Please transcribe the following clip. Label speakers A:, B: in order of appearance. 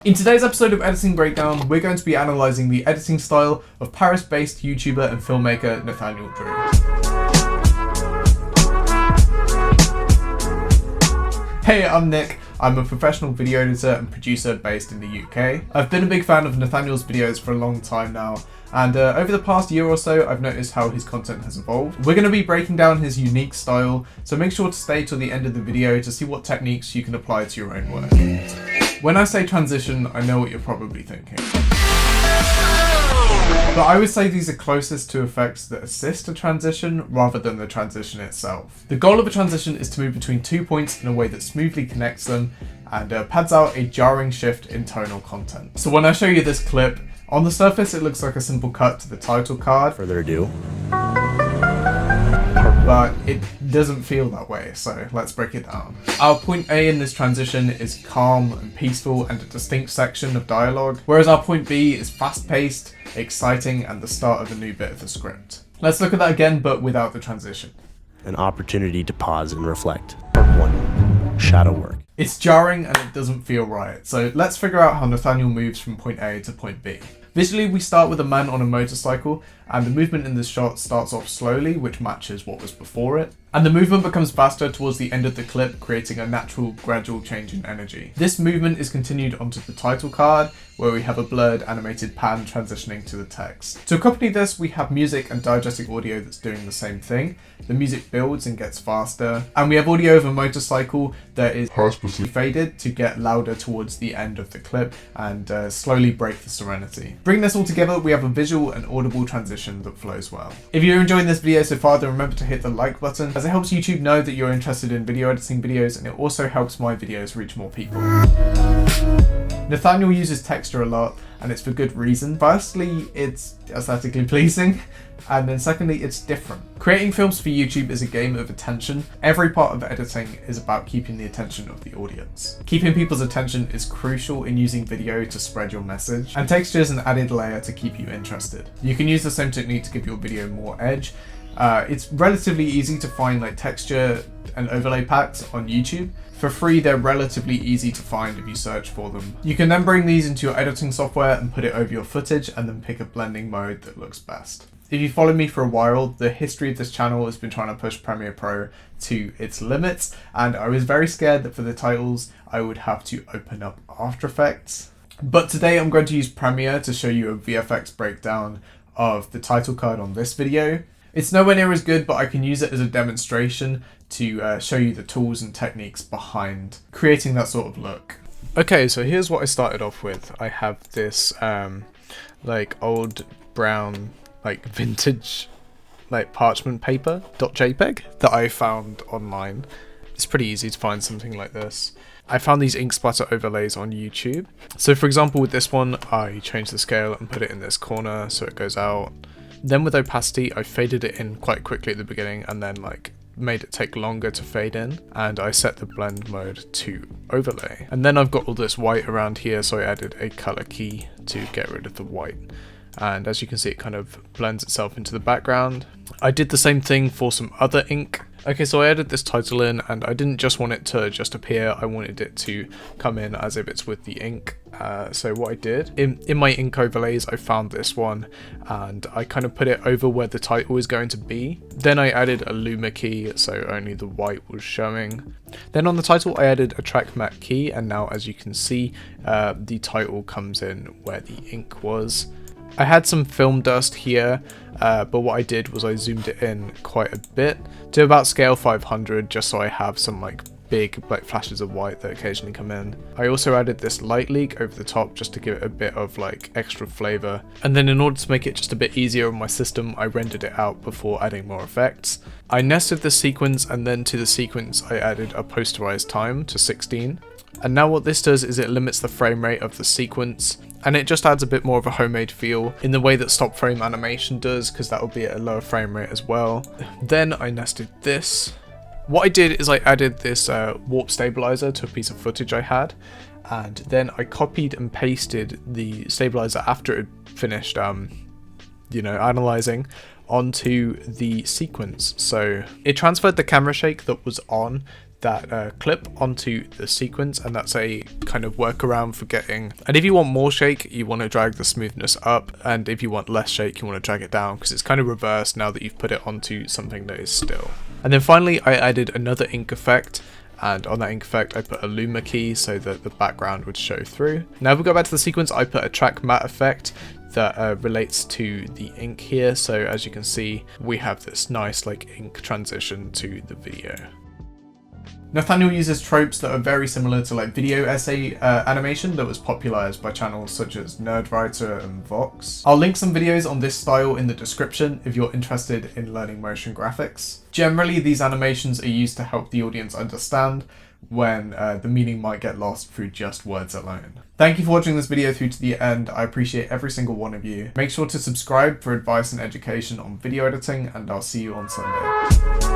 A: In today's episode of Editing Breakdown, we're going to be analysing the editing style of Paris-based YouTuber and filmmaker Nathaniel Drew. Hey, I'm Nick. I'm a professional video editor and producer based in the UK. I've been a big fan of Nathaniel's videos for a long time now, and over the past year or so, I've noticed how his content has evolved. We're going to be breaking down his unique style, so make sure to stay till the end of the video to see what techniques you can apply to your own work. When I say transition, I know what you're probably thinking. But I would say these are closest to effects that assist a transition rather than the transition itself. The goal of a transition is to move between 2 points in a way that smoothly connects them and pads out a jarring shift in tonal content. So when I show you this clip, on the surface it looks like a simple cut to the title card.
B: Further ado.
A: But it doesn't feel that way, so let's break it down. Our point A in this transition is calm and peaceful and a distinct section of dialogue, whereas our point B is fast-paced, exciting, and the start of a new bit of the script. Let's look at that again, but without the transition.
B: An opportunity to pause and reflect. Part 1. Shadow work.
A: It's jarring and it doesn't feel right, so let's figure out how Nathaniel moves from point A to point B. Visually, we start with a man on a motorcycle, and the movement in this shot starts off slowly, which matches what was before it. And the movement becomes faster towards the end of the clip, creating a natural, gradual change in energy. This movement is continued onto the title card, where we have a blurred animated pan transitioning to the text. To accompany this, we have music and diegetic audio that's doing the same thing. The music builds and gets faster, and we have audio of a motorcycle that is faded to get louder towards the end of the clip and slowly break the serenity. Bring this all together, we have a visual and audible transition that flows well. If you're enjoying this video so far, then remember to hit the like button, as it helps YouTube know that you're interested in video editing videos, and it also helps my videos reach more people. Nathaniel uses texture a lot, and it's for good reason. Firstly, it's aesthetically pleasing, and then secondly, it's different. Creating films for YouTube is a game of attention. Every part of editing is about keeping the attention of the audience. Keeping people's attention is crucial in using video to spread your message, and texture is an added layer to keep you interested. You can use the same technique to give your video more edge. It's relatively easy to find texture and overlay packs on YouTube. For free, they're relatively easy to find if you search for them. You can then bring these into your editing software and put it over your footage, and then pick a blending mode that looks best. If you follow me for a while, the history of this channel has been trying to push Premiere Pro to its limits, and I was very scared that for the titles I would have to open up After Effects. But today I'm going to use Premiere to show you a VFX breakdown of the title card on this video. It's nowhere near as good, but I can use it as a demonstration to show you the tools and techniques behind creating that sort of look. Okay, so here's what I started off with. I have this old brown vintage parchment paper .jpeg that I found online. It's pretty easy to find something like this. I found these ink splatter overlays on YouTube. So for example, with this one, I changed the scale and put it in this corner so it goes out. Then with opacity, I faded it in quite quickly at the beginning, and then made it take longer to fade in, and I set the blend mode to overlay. And then I've got all this white around here, so I added a color key to get rid of the white. And as you can see, it kind of blends itself into the background. I did the same thing for some other ink. Okay, so I added this title in, and I didn't just want it to just appear, I wanted it to come in as if it's with the ink. So what I did, in my ink overlays, I found this one, and I kind of put it over where the title is going to be. Then I added a luma key, so only the white was showing. Then on the title, I added a track matte key, and now as you can see, the title comes in where the ink was. I had some film dust here, but what I did was I zoomed it in quite a bit to about scale 500, just so I have some big flashes of white that occasionally come in. I also added this light leak over the top just to give it a bit of extra flavor. And then in order to make it just a bit easier on my system, I rendered it out before adding more effects. I nested the sequence, and then to the sequence I added a posterized time to 16. And now what this does is it limits the frame rate of the sequence, and it just adds a bit more of a homemade feel in the way that stop frame animation does, because that will be at a lower frame rate as well. Then I nested this. What I did is I added this warp stabilizer to a piece of footage I had, and then I copied and pasted the stabilizer after it finished analyzing onto the sequence. So it transferred the camera shake that was on that clip onto the sequence, and that's a kind of workaround for getting, and if you want more shake, you want to drag the smoothness up, and if you want less shake, you want to drag it down, because it's kind of reversed now that you've put it onto something that is still. And then finally, I added another ink effect, and on that ink effect I put a luma key so that the background would show through. Now if we go back to the sequence, I put a track matte effect that relates to the ink here, so as you can see we have this nice like ink transition to the video. Nathaniel uses tropes that are very similar to like video essay animation that was popularized by channels such as Nerdwriter and Vox. I'll link some videos on this style in the description if you're interested in learning motion graphics. Generally, these animations are used to help the audience understand when the meaning might get lost through just words alone. Thank you for watching this video through to the end. I appreciate every single one of you. Make sure to subscribe for advice and education on video editing, and I'll see you on Sunday.